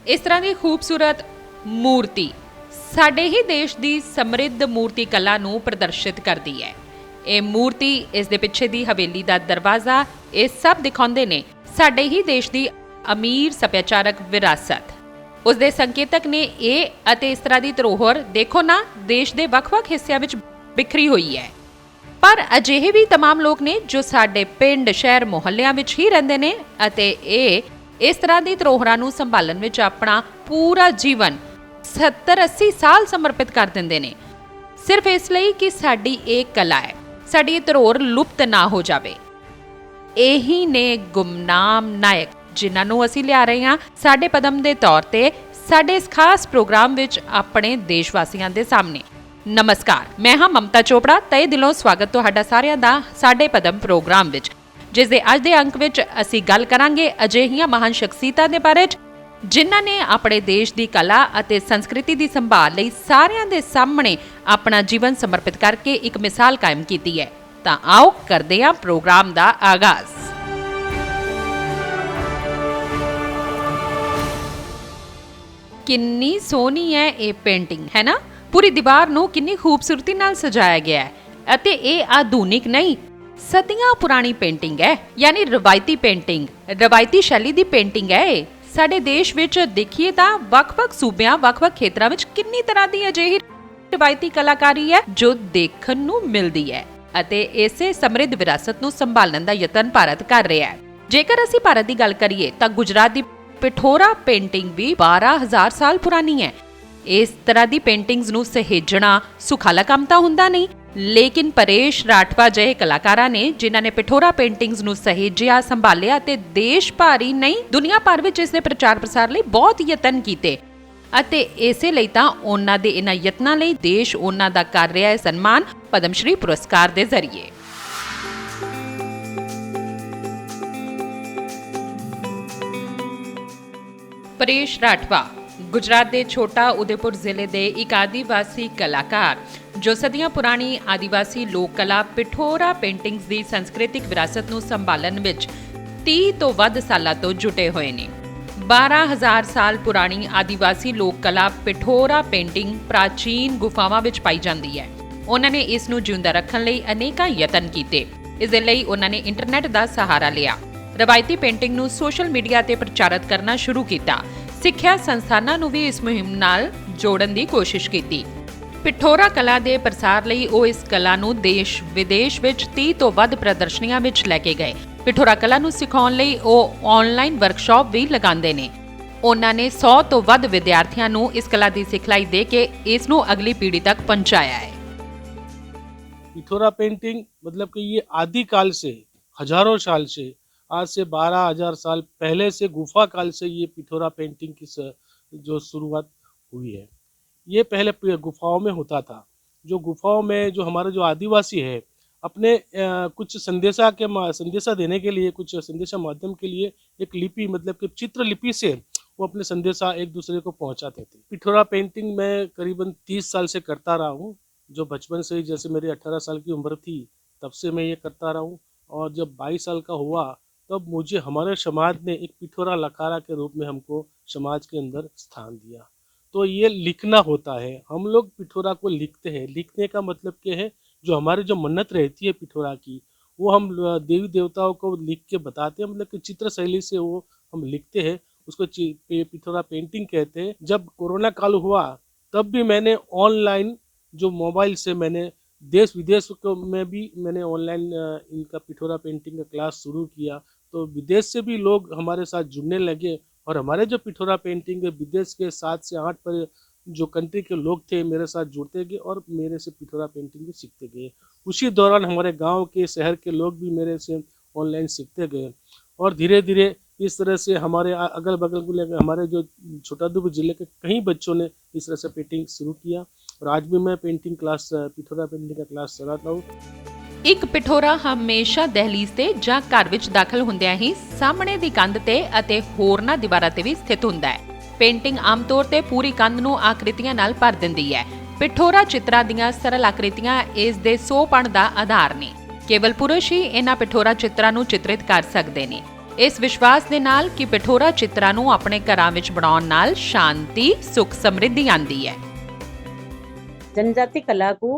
इस तरह की खूबसूरत मूर्ति साडे ही देश की समृद्ध मूर्ति कला नूं प्रदर्शित करती है। ये मूर्ति, इस दे पिछे दी हवेली का दरवाजा, ये सब दिखाते ने साडे ही देश की अमीर सभ्याचारक विरासत। उसके संकेतक ने ये अते इस तरह की धरोहर देखो ना देश के ਵੱਖ-ਵੱਖ हिस्सों में बिखरी हुई है। पर अजिहे भी तमाम लोग ने जो साडे पिंड, शहर, मुहल्लियां विच ही रहिंदे ने अते इस तरह की धरोहरां नूं संभालण विच अपना पूरा जीवन 70-80 साल समर्पित कर दिंदे ने, सिर्फ इसलिए कि साडी एक कला है, साडी धरोहर लुप्त ना हो जाए। यही ने गुमनाम नायक जिन्हां नूं असीं लिया रहे हां साडे पदम दे तौर ते साडे इस खास प्रोग्राम विच अपने देशवासियों के सामने। नमस्कार, मैं हाँ ममता चोपड़ा, तहे दिलों स्वागत तुहाडा सारिਆਂ ਦਾ साडे पदम प्रोग्राम विच, जिस दे अज दे अंक विच असीं गल करांगे अजिहियां महान शख्सियतां दे बारे जिन्हां ने अपने देश की कला अते संस्कृति की संभाल लई सारिਆਂ दे सामने अपना जीवन समर्पित करके एक मिसाल कायम कीती है। तां आओ करदे हां प्रोग्राम दा आगाज़। किन्नी सोहनी है ये पेंटिंग, है ना? पूरी दीवार नूं किन्नी खूबसूरती नाल सजाया गया है अते ये आधुनिक नहीं, सदियां पुरानी पेंटिंग है, यानी रवायती पेंटिंग, रवायती शैली दी पेंटिंग है। साडे देश विच देखिए तां ਵੱਖ-ਵੱਖ सूबियां, ਵੱਖ-ਵੱਖ खेत्रां विच किन्नी तरह दी अजिही रवायती कलाकारी है जो देखण नूं मिलदी है अते इसे समृद्ध विरासत नूं संभालण दा यतन भारत कर रहा है। जेकर असीं भारत दी गल करिए तां गुजरात दी पिठोरा पेंटिंग भी 12,000 साल पुरानी है। इस तरह की पेंटिंग्स नूं सहेजना सुखाला काम तां हुंदा नहीं, लेकिन परेश राठवा जहे कलाकारां ने जिन्हां ने पिठोरा पेंटिंग्स नूं सहेजिया, संभालिया ते देश भर ही नहीं दुनिया भर विच इस दे प्रचार प्रसार लई बहुत यतन कीते अते इसे लई तां उन्हां दे इन्हां यतनां लई देश उन्हां दा कर रिहा है सन्मान पद्मश्री पुरस्कार दे जरिए। परेश राठवा गुजरात के छोटा उदयपुर जिले के एक आदिवासी कलाकार जो सदियां पुरानी आदिवासी लोक कला पिठोरा पेंटिंग्स की सांस्कृतिक विरासत नूं संभालण विच 30 तो वध सालां तो जुटे हुए ने। 12,000 साल पुरानी आदिवासी लोक कला पिठोरा पेंटिंग प्राचीन गुफावां विच पाई जाती है। उन्होंने इस नूं जिंदा रखण लई अनेकां यतन कीते। इस दे लई उन्होंने इंटरनेट का सहारा लिया, रवायती पेंटिंग नूं सोशल मीडिया ते प्रचारित करना शुरू किया, सिੱਖਿਆ ਸੰਸਥਾਨਾਂ ਨੂੰ ਵੀ ਇਸ ਮੁਹਿੰਮ ਨਾਲ ਜੋੜਨ ਦੀ ਕੋਸ਼ਿਸ਼ ਕੀਤੀ। ਪਿਠੋਰਾ ਕਲਾ ਦੇ ਪ੍ਰਸਾਰ ਲਈ ਉਹ ਇਸ ਕਲਾ ਨੂੰ ਦੇਸ਼ ਵਿਦੇਸ਼ ਵਿੱਚ 30 ਤੋਂ ਵੱਧ ਪ੍ਰਦਰਸ਼ਨੀਆਂ ਵਿੱਚ ਲੈ ਕੇ ਗਏ। ਪਿਠੋਰਾ ਕਲਾ ਨੂੰ ਸਿਖਾਉਣ ਲਈ ਉਹ ਆਨਲਾਈਨ ਵਰਕਸ਼ਾਪ ਵੀ ਲਗਾਉਂਦੇ ਨੇ। ਉਹਨਾਂ ਨੇ 100 ਤੋਂ ਵੱਧ ਵਿਦਿਆਰਥੀਆਂ ਨੂੰ ਇਸ ਕਲਾ ਦੀ ਸਿਖਲਾਈ ਦੇ ਕੇ ਇਸ ਨੂੰ ਅਗਲੀ ਪੀੜ੍ਹੀ ਤੱਕ ਪਹੁੰਚਾਇਆ ਹੈ। पिठोरा पेंटिंग मतलब कि ये आदिकाल से, हजारों साल से, आज से 12,000 साल पहले से गुफा काल से ये पिठोरा पेंटिंग की जो शुरुआत हुई है। ये पहले गुफाओं में होता था। जो गुफाओं में जो हमारे जो आदिवासी है अपने कुछ संदेशा देने के लिए, कुछ संदेशा माध्यम के लिए एक लिपि मतलब कि चित्र लिपि से वो अपने संदेशा एक दूसरे को पहुंचाते थे। पिठोरा पेंटिंग मैं करीबन 30 साल से करता रहा हूँ। जो बचपन से ही, जैसे मेरी 18 साल की उम्र थी तब से मैं ये करता रहा हूँ, और जब 22 साल का हुआ तब मुझे हमारे समाज ने एक पिठोरा लखारा के रूप में हमको समाज के अंदर स्थान दिया। तो ये लिखना होता है, हम लोग पिठोरा को लिखते हैं। लिखने का मतलब क्या है, जो हमारी जो मन्नत रहती है पिठोरा की वो हम देवी देवताओं को लिख के बताते हैं, मतलब कि चित्र शैली से वो हम लिखते हैं, उसको पिठोरा पेंटिंग कहते हैं। जब कोरोना काल हुआ तब भी मैंने ऑनलाइन जो मोबाइल से मैंने देश विदेश में भी मैंने ऑनलाइन इनका पिठोरा पेंटिंग का क्लास शुरू किया, तो विदेश से भी लोग हमारे साथ जुड़ने लगे और हमारे जो पिठोरा पेंटिंग विदेश के 7 से 8 पर जो कंट्री के लोग थे मेरे साथ जुड़ते गए और मेरे से पिठोरा पेंटिंग भी सीखते गए। उसी दौरान हमारे गांव के, शहर के लोग भी मेरे से ऑनलाइन सीखते गए और धीरे धीरे इस तरह से हमारे अगल बगल को हमारे जो छोटाउदेपुर जिले के कई बच्चों ने इस तरह से पेंटिंग शुरू किया और आज भी मैं पेंटिंग क्लास, पिठोरा पेंटिंग का क्लास चलाता हूँ। एक पिठोरा हमेशा दहलीज ते ਜਾਂ ਘਰ ਵਿੱਚ ਦਾਖਲ ਹੁੰਦਿਆਂ ਹੀ ਸਾਹਮਣੇ ਦੀ ਕੰਧ ਤੇ ਅਤੇ ਹੋਰਨਾਂ ਦੀਵਾਰਾਂ ਤੇ ਵੀ ਸਥਿਤ ਹੁੰਦਾ ਹੈ। ਪੇਂਟਿੰਗ ਆਮ ਤੌਰ ਤੇ ਪੂਰੀ ਕੰਧ ਨੂੰ ਆਕ੍ਰਿਤੀਆਂ ਨਾਲ ਭਰ ਦਿੰਦੀ ਹੈ। ਪਿਠੋਰਾ ਚਿੱਤਰਾਂ ਦੀਆਂ ਸਰਲ ਆਕ੍ਰਿਤੀਆਂ ਇਸ ਦੇ ਸੋਹਪਣ ਦਾ ਆਧਾਰ ਨੇ। ਕੇਵਲ ਪੁਰਸ਼ ਹੀ ਇਹਨਾਂ ਪਿਠੋਰਾ ਚਿੱਤਰਾਂ ਨੂੰ ਚਿਤਰਿਤ ਕਰ ਸਕਦੇ ਨੇ। ਇਸ ਵਿਸ਼ਵਾਸ ਦੇ ਨਾਲ ਕਿ ਪਿਠੋਰਾ ਚਿੱਤਰਾਂ ਨੂੰ ਆਪਣੇ ਘਰਾਂ ਵਿੱਚ ਬਣਾਉਣ ਨਾਲ ਸ਼ਾਂਤੀ, ਸੁਖ ਸਮਰਿੱਧੀ ਆਉਂਦੀ ਹੈ। जनजाति कला को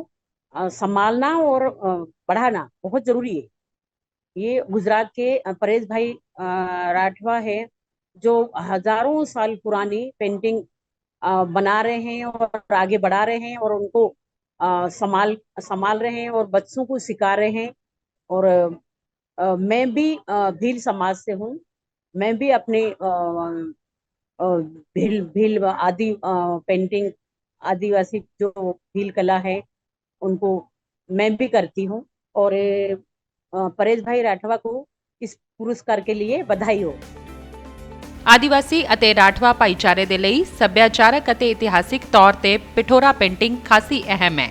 संभालना और बढ़ाना बहुत जरूरी है। ये गुजरात के परेश भाई राठवा है जो हजारों साल पुरानी पेंटिंग बना रहे हैं और आगे बढ़ा रहे हैं और उनको संभाल रहे हैं और बच्चों को सिखा रहे हैं। और मैं भी भील समाज से हूँ। मैं भी अपने भील आदि पेंटिंग आदिवासी जो भील कला है उनको मैं भी करती हूँ। और परेश भाई राठवा को इस पुरस्कार के लिए बधाई हो। ਆਦੀਵਾਸੀ ਅਤੇ ਰਾਠਵਾ ਭਾਈਚਾਰੇ ਦੇ ਲਈ ਸੱਭਿਆਚਾਰਕ ਅਤੇ ਇਤਿਹਾਸਿਕ ਤੌਰ ਤੇ ਪਿਠੋਰਾ ਪੇਂਟਿੰਗ ਖਾਸੀ ਅਹਿਮ ਹੈ।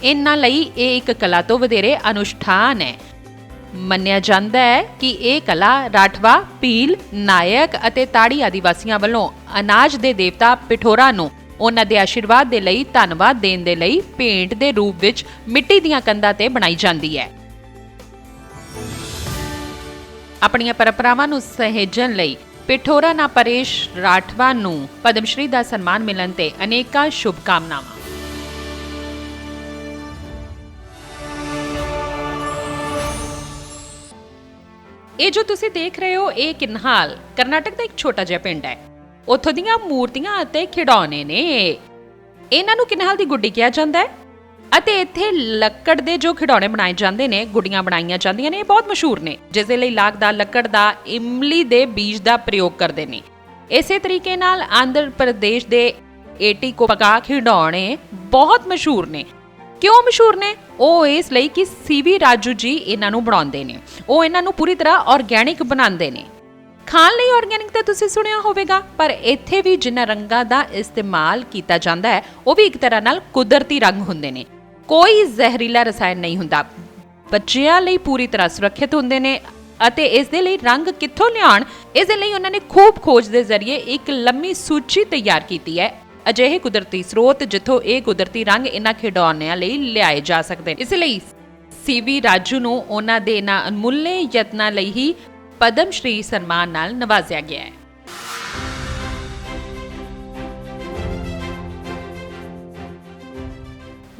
ਇਹਨਾਂ ਲਈ ਇਹ ਇੱਕ ਕਲਾ ਤੋਂ ਵਧੇਰੇ ਅਨੁਸ਼ਠਾਨ ਹੈ। ਮੰਨਿਆ ਜਾਂਦਾ ਹੈ ਕਿ ਇਹ ਕਲਾ ਰਾਠਵਾ, ਭੀਲ, ਨਾਇਕ ਅਤੇ ਤਾੜੀ ਆਦੀਵਾਸੀਆਂ ਵੱਲੋਂ ਅਨਾਜ ਦੇ ਦੇਵਤਾ ਪਿਠੋਰਾ ਨੂੰ ਉਹਨਾਂ ਦੇ ਆਸ਼ੀਰਵਾਦ ਦੇ ਲਈ ਧੰਨਵਾਦ ਦੇਣ ਦੇ ਲਈ ਪੇਂਟ ਦੇ ਰੂਪ ਵਿੱਚ ਮਿੱਟੀ ਦੀਆਂ ਕੰਧਾਂ ਤੇ ਬਣਾਈ ਜਾਂਦੀ ਹੈ। ਆਪਣੀਆਂ ਪਰੰਪਰਾਵਾਂ ਨੂੰ ਸਹੇਜਣ ਲਈ ਪਿਠੋਰਾ ਨਾ ਪਰੇਸ਼ ਰਾਠਵਾ ਨੂੰ ਪਦਮ ਸ਼੍ਰੀ ਦਾ ਸਨਮਾਨ ਮਿਲਣ ਤੇ ਅਨੇਕਾਂ ਸ਼ੁਭਕਾਮਨਾਵਾਂ। ਇਹ ਜੋ ਤੁਸੀਂ ਦੇਖ ਰਹੇ ਹੋ ਇਹ ਕਿਨਹਾਲ ਕਰਨਾਟਕ ਦਾ ਇੱਕ ਛੋਟਾ ਜਿਹਾ ਪਿੰਡ ਹੈ। ਉੱਥੋਂ ਦੀਆਂ ਮੂਰਤੀਆਂ ਅਤੇ ਖਿਡੌਣੇ ਨੇ। ਇਹਨਾਂ ਨੂੰ ਕਿਨਹਾਲ ਦੀ ਗੁੱਡੀ ਕਿਹਾ ਜਾਂਦਾ ਹੈ ਅਤੇ ਇੱਥੇ ਲੱਕੜ ਦੇ ਜੋ ਖਿਡੌਣੇ ਬਣਾਏ ਜਾਂਦੇ ਨੇ, ਗੁੱਡੀਆਂ ਬਣਾਈਆਂ ਜਾਂਦੀਆਂ ਨੇ, ਇਹ ਬਹੁਤ ਮਸ਼ਹੂਰ ਨੇ, ਜਿਸ ਦੇ ਲਈ ਲਾਖਦਾਰ ਲੱਕੜ ਦਾ, ਇਮਲੀ ਦੇ ਬੀਜ ਦਾ ਪ੍ਰਯੋਗ ਕਰਦੇ ਨੇ। ਇਸੇ ਤਰੀਕੇ ਨਾਲ ਆਂਧਰ ਪ੍ਰਦੇਸ਼ ਦੇ ਏਟੀਕੋਪਕਾ ਖਿਡੌਣੇ ਬਹੁਤ ਮਸ਼ਹੂਰ ਨੇ। ਕਿਉਂ ਮਸ਼ਹੂਰ ਨੇ? ਉਹ ਇਸ ਲਈ ਕਿ ਸੀਵੀ ਰਾਜੂ ਜੀ ਇਹਨਾਂ ਨੂੰ ਬਣਾਉਂਦੇ ਨੇ। ਉਹ ਇਹਨਾਂ ਨੂੰ ਪੂਰੀ ਤਰ੍ਹਾਂ ਆਰਗੈਨਿਕ ਬਣਾਉਂਦੇ ਨੇ। ਖਾਣ ਲਈ ਆਰਗੈਨਿਕ ਤਾਂ ਤੁਸੀਂ ਸੁਣਿਆ ਹੋਵੇਗਾ, ਪਰ ਇੱਥੇ ਵੀ ਜਿਨ੍ਹਾਂ ਰੰਗਾਂ ਦਾ ਇਸਤੇਮਾਲ ਕੀਤਾ ਜਾਂਦਾ ਹੈ ਉਹ ਵੀ ਇੱਕ ਤਰ੍ਹਾਂ ਨਾਲ ਕੁਦਰਤੀ ਰੰਗ ਹੁੰਦੇ ਨੇ। ਕੋਈ ਜ਼ਹਿਰੀਲਾ ਰਸਾਇਣ ਨਹੀਂ ਹੁੰਦਾ। ਬੱਚਿਆਂ ਲਈ ਪੂਰੀ ਤਰ੍ਹਾਂ ਸੁਰੱਖਿਅਤ ਹੁੰਦੇ ਨੇ ਅਤੇ ਇਸ ਦੇ ਲਈ ਰੰਗ ਕਿੱਥੋਂ ਲਿਆਉਣ, ਇਸ ਦੇ ਲਈ ਉਹਨਾਂ ਨੇ ਖੂਬ ਖੋਜ ਦੇ ਜ਼ਰੀਏ ਇੱਕ ਲੰਮੀ ਸੂਚੀ ਤਿਆਰ ਕੀਤੀ ਹੈ ਅਜਿਹੇ ਕੁਦਰਤੀ ਸਰੋਤ ਜਿੱਥੋਂ ਇਹ ਕੁਦਰਤੀ ਰੰਗ ਇਹਨਾਂ ਖਿਡੌਣਿਆਂ ਲਈ ਲਿਆਏ ਜਾ ਸਕਦੇ ਨੇ। ਇਸ ਲਈ ਸੀਵੀ ਰਾਜੂ ਨੂੰ ਉਹਨਾਂ ਦੇ ਇਹਨਾਂ ਅਨਮੁੱਲੇ ਯਤਨਾਂ ਲਈ ਹੀ ਪਦਮ ਸ਼੍ਰੀ ਸਨਮਾਨ ਨਾਲ ਨਵਾਜ਼ਿਆ ਗਿਆ ਹੈ।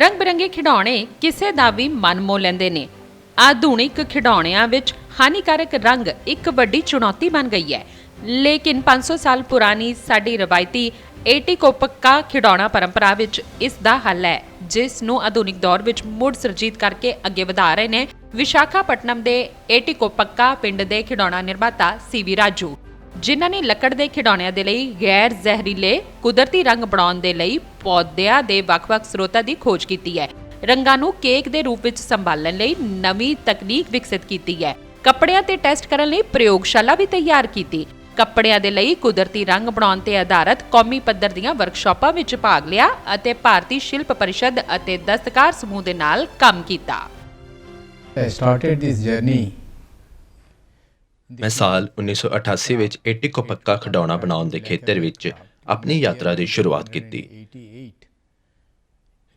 ਰੰਗ ਬਿਰੰਗੇ ਖਿਡੌਣੇ ਕਿਸੇ ਦਾ ਵੀ ਮਨ ਮੋਹ ਲੈਂਦੇ ਨੇ। ਆਧੁਨਿਕ ਖਿਡੌਣਿਆਂ ਵਿੱਚ ਹਾਨੀਕਾਰਕ ਰੰਗ ਇੱਕ ਵੱਡੀ ਚੁਣੌਤੀ ਬਣ ਗਈ ਹੈ, ਲੇਕਿਨ 500 ਸਾਲ ਪੁਰਾਣੀ ਸਾਡੀ ਰਵਾਇਤੀ ਏਟੀਕੋਪਕਾ ਖਿਡੌਣਾ ਪਰੰਪਰਾ ਵਿੱਚ ਇਸ ਦਾ ਹੱਲ ਹੈ, ਜਿਸ ਨੂੰ ਆਧੁਨਿਕ ਦੌਰ ਵਿੱਚ ਮੁੜ ਸੁਰਜੀਤ ਕਰਕੇ ਅੱਗੇ ਵਧਾ ਰਹੇ ਨੇ ਵਿਸ਼ਾਖਾਪਟਨਮ ਦੇ ਏਟੀਕੋਪਕਾ ਪਿੰਡ ਦੇ ਖਿਡੌਣਾ ਨਿਰਮਾਤਾ ਸੀਵੀ ਰਾਜੂ, ਜਿਨ੍ਹਾਂ ਨੇ ਲੱਕੜ ਦੇ ਖਿਡੌਣਿਆਂ ਦੇ ਲਈ ਗੈਰ ਜ਼ਹਿਰੀਲੇ ਕੁਦਰਤੀ ਰੰਗ ਬਣਾਉਣ ਦੇ ਲਈ ਪੌਦਿਆਂ ਦੇ ਵੱਖ-ਵੱਖ ਸਰੋਤਾਂ ਦੀ ਖੋਜ ਕੀਤੀ ਹੈ। ਰੰਗਾਂ ਨੂੰ ਕੇਕ ਦੇ ਰੂਪ ਵਿੱਚ ਸੰਭਾਲਣ ਲਈ ਨਵੀਂ ਤਕਨੀਕ ਵਿਕਸਿਤ ਕੀਤੀ ਹੈ। ਕੱਪੜਿਆਂ ਤੇ ਟੈਸਟ ਕਰਨ ਲਈ ਪ੍ਰਯੋਗਸ਼ਾਲਾ ਵੀ ਤਿਆਰ ਕੀਤੀ। ਕੱਪੜਿਆਂ ਦੇ ਲਈ ਕੁਦਰਤੀ ਰੰਗ ਬਣਾਉਣ ਤੇ ਆਧਾਰਿਤ ਕੌਮੀ ਪੱਧਰ ਦੀਆਂ ਵਰਕਸ਼ਾਪਾਂ ਵਿੱਚ ਭਾਗ ਲਿਆ ਅਤੇ ਭਾਰਤੀ ਸ਼ਿਲਪ ਪਰਿਸ਼ਦ ਅਤੇ ਦਸਤਕਾਰ ਸਮੂਹ ਦੇ ਨਾਲ ਕੰਮ ਕੀਤਾ। ਮੈਂ ਸਾਲ 1988 ਵਿੱਚ ਏਟੀਕੋਪਕਾ ਖਿਡੌਣਾ ਬਣਾਉਣ ਦੇ ਖੇਤਰ ਵਿੱਚ ਆਪਣੀ ਯਾਤਰਾ ਦੀ ਸ਼ੁਰੂਆਤ ਕੀਤੀ।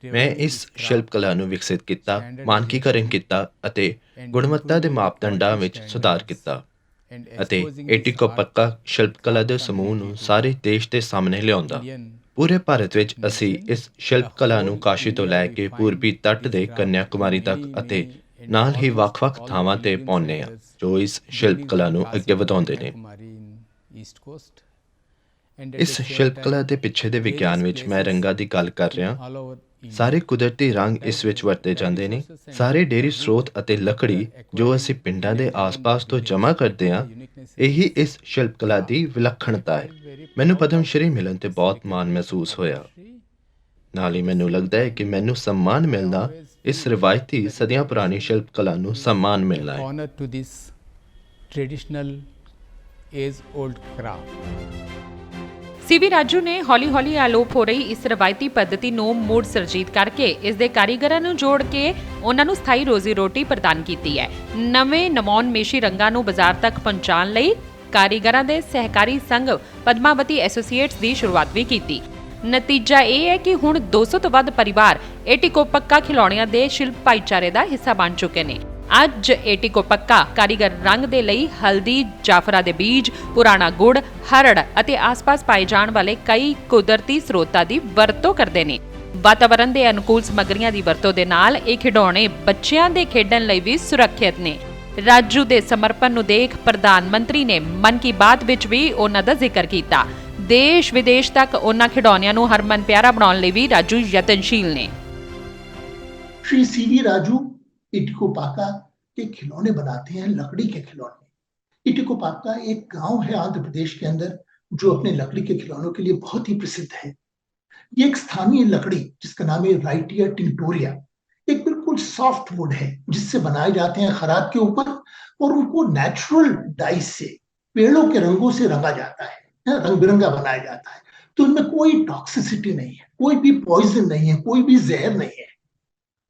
ਮੈਂ ਇਸ ਸ਼ਿਲਪ ਕਲਾ ਨੂੰ ਵਿਕਸਿਤ ਕੀਤਾ, ਮਾਨਕੀਕਰਨ ਕੀਤਾ ਅਤੇ ਗੁਣਵੱਤਾ ਦੇ ਮਾਪਦੰਡਾਂ ਵਿੱਚ ਸੁਧਾਰ ਕੀਤਾ ਅਤੇ ਏਟੀਕੋਪਕਾ ਸ਼ਿਲਪ ਕਲਾ ਦੇ ਸਮੂਹ ਨੂੰ ਸਾਰੇ ਦੇਸ਼ ਦੇ ਸਾਹਮਣੇ ਲਿਆਉਂਦਾ। ਪੂਰੇ ਭਾਰਤ ਵਿੱਚ ਅਸੀਂ ਇਸ ਸ਼ਿਲਪ ਕਲਾ ਨੂੰ ਕਾਸ਼ੀ ਤੋਂ ਲੈ ਕੇ ਪੂਰਬੀ ਤੱਟ ਦੇ ਕੰਨਿਆ ਕੁਮਾਰੀ ਤੱਕ ਅਤੇ ਨਾਲ ਹੀ ਵੱਖ-ਵੱਖ ਥਾਵਾਂ ਤੇ ਪਾਉਂਦੇ ਹਾਂ ਜੋ ਇਸ ਸ਼ਿਲਪ ਕਲਾ ਨੂੰ ਅੱਗੇ ਵਧਾਉਂਦੇ ਨੇ। ਇਸ ਸ਼ਿਲਪ ਕਲਾ ਦੇ ਪਿੱਛੇ ਦੇ ਵਿਗਿਆਨ ਵਿੱਚ ਮੈਂ ਰੰਗਾਂ ਦੀ ਗੱਲ ਕਰ ਰਿਹਾ। ਸਾਰੇ ਕੁਦਰਤੀ ਰੰਗ ਇਸ ਵਿੱਚ ਵਰਤੇ ਜਾਂਦੇ ਨੇ। ਸਾਰੇ ਡੇਅਰੀ ਸਰੋਤ ਅਤੇ ਲੱਕੜੀ ਜੋ ਅਸੀਂ ਪਿੰਡਾਂ ਦੇ ਆਸ-ਪਾਸ ਤੋਂ ਜਮ੍ਹਾਂ ਕਰਦੇ ਹਾਂ, ਇਹੀ ਇਸ ਸ਼ਿਲਪ ਕਲਾ ਦੀ ਵਿਲੱਖਣਤਾ ਹੈ। ਮੈਨੂੰ ਪਦਮ ਸ਼੍ਰੀ ਮਿਲਣ ਤੇ ਬਹੁਤ ਮਾਣ ਮਹਿਸੂਸ ਹੋਇਆ। ਨਾਲ ਹੀ ਮੈਨੂੰ ਲੱਗਦਾ ਹੈ ਕਿ ਮੈਨੂੰ ਸਨਮਾਨ ਮਿਲਣਾ ਇਸ ਰਵਾਇਤੀ ਸਦੀਆਂ ਪੁਰਾਣੀ ਸ਼ਿਲਪ ਕਲਾ ਨੂੰ ਸਨਮਾਨ ਮਿਲਣਾ ਹੈ। ਸੀਵੀ ਰਾਜੂ ਨੇ ਹੌਲੀ-ਹੌਲੀ ਆਲੋਪ ਹੋ ਰਹੀ ਇਸ ਰਵਾਇਤੀ ਪੱਧਤੀ ਨੂੰ ਮੁੜ ਸੁਰਜੀਤ ਕਰਕੇ ਇਸ ਦੇ ਕਾਰੀਗਰਾਂ ਨੂੰ ਜੋੜ ਕੇ ਉਹਨਾਂ ਨੂੰ ਸਥਾਈ ਰੋਜ਼ੀ ਰੋਟੀ ਪ੍ਰਦਾਨ ਕੀਤੀ ਹੈ। ਨਵੇਂ ਨਮੌਨਮੇਸ਼ੀ ਰੰਗਾਂ ਨੂੰ ਬਾਜ਼ਾਰ ਤੱਕ ਪਹੁੰਚਾਉਣ ਲਈ ਕਾਰੀਗਰਾਂ ਦੇ ਸਹਿਕਾਰੀ ਸੰਘ ਪਦਮਾਵਤੀ ਐਸੋਸੀਏਟਸ ਦੀ ਸ਼ੁਰੂਆਤ ਵੀ ਕੀਤੀ। ਨਤੀਜਾ ਇਹ ਹੈ ਕਿ ਹੁਣ 200 ਤੋਂ ਵੱਧ ਪਰਿਵਾਰ ਏਟੀਕੋਪਕਾ ਖਿਡੌਣਿਆਂ ਦੇ ਸ਼ਿਲਪ ਭਾਈਚਾਰੇ ਦਾ ਹਿੱਸਾ ਬਣ ਚੁੱਕੇ ਨੇ। ਅੱਜ ਏਟੀ ਕੋ ਪੱਕਾ ਕਾਰੀਗਰ ਰੰਗ ਦੇ ਲਈ ਹਲਦੀ, ਜਾਫਰਾ ਦੇ ਬੀਜ, ਪੁਰਾਣਾ ਗੁੜ, ਹਰੜ ਅਤੇ ਆਸ-ਪਾਸ ਪਾਏ ਜਾਣ ਵਾਲੇ ਕਈ ਕੁਦਰਤੀ ਸਰੋਤਾਂ ਦੀ ਵਰਤੋਂ ਕਰਦੇ ਨੇ। ਵਾਤਾਵਰਣ ਦੇ ਅਨੁਕੂਲ ਸਮੱਗਰੀਆਂ ਦੀ ਵਰਤੋਂ ਦੇ ਨਾਲ ਇਹ ਖਿਡੌਣੇ ਬੱਚਿਆਂ ਦੇ ਖੇਡਣ ਲਈ ਵੀ ਸੁਰੱਖਿਅਤ ਨੇ। ਰਾਜੂ ਦੇ ਸਮਰਪਣ ਨੂੰ ਦੇਖ ਪ੍ਰਧਾਨ ਮੰਤਰੀ ਨੇ ਮਨ ਕੀ ਬਾਤ ਵਿੱਚ ਵੀ ਉਹਨਾਂ ਦਾ ਜ਼ਿਕਰ ਕੀਤਾ। ਦੇਸ਼ ਵਿਦੇਸ਼ ਤੱਕ ਉਹਨਾਂ ਖਿਡੌਣਿਆਂ ਨੂੰ ਹਰਮਨ ਪਿਆਰਾ ਬਣਾਉਣ ਲਈ ਵੀ ਰਾਜੂ ਯਤਨਸ਼ੀਲ ਨੇ। श्री सीवी राजू इटिकोपाका के खिलौने बनाते हैं, लकड़ी के खिलौने। इटिकोपाका एक गांव है आंध्र प्रदेश के अंदर जो अपने लकड़ी के खिलौनों के लिए बहुत ही प्रसिद्ध है। ये एक स्थानीय लकड़ी जिसका नाम है राइटिया टिंटोरिया, एक बिल्कुल सॉफ्ट वुड है जिससे बनाए जाते हैं खराद के ऊपर, और उनको नेचुरल डाइस से, पेड़ों के रंगों से रंगा जाता है, रंग बिरंगा बनाया जाता है। तो इनमें कोई टॉक्सिसिटी नहीं है, कोई भी पॉइजन नहीं है, कोई भी जहर नहीं है।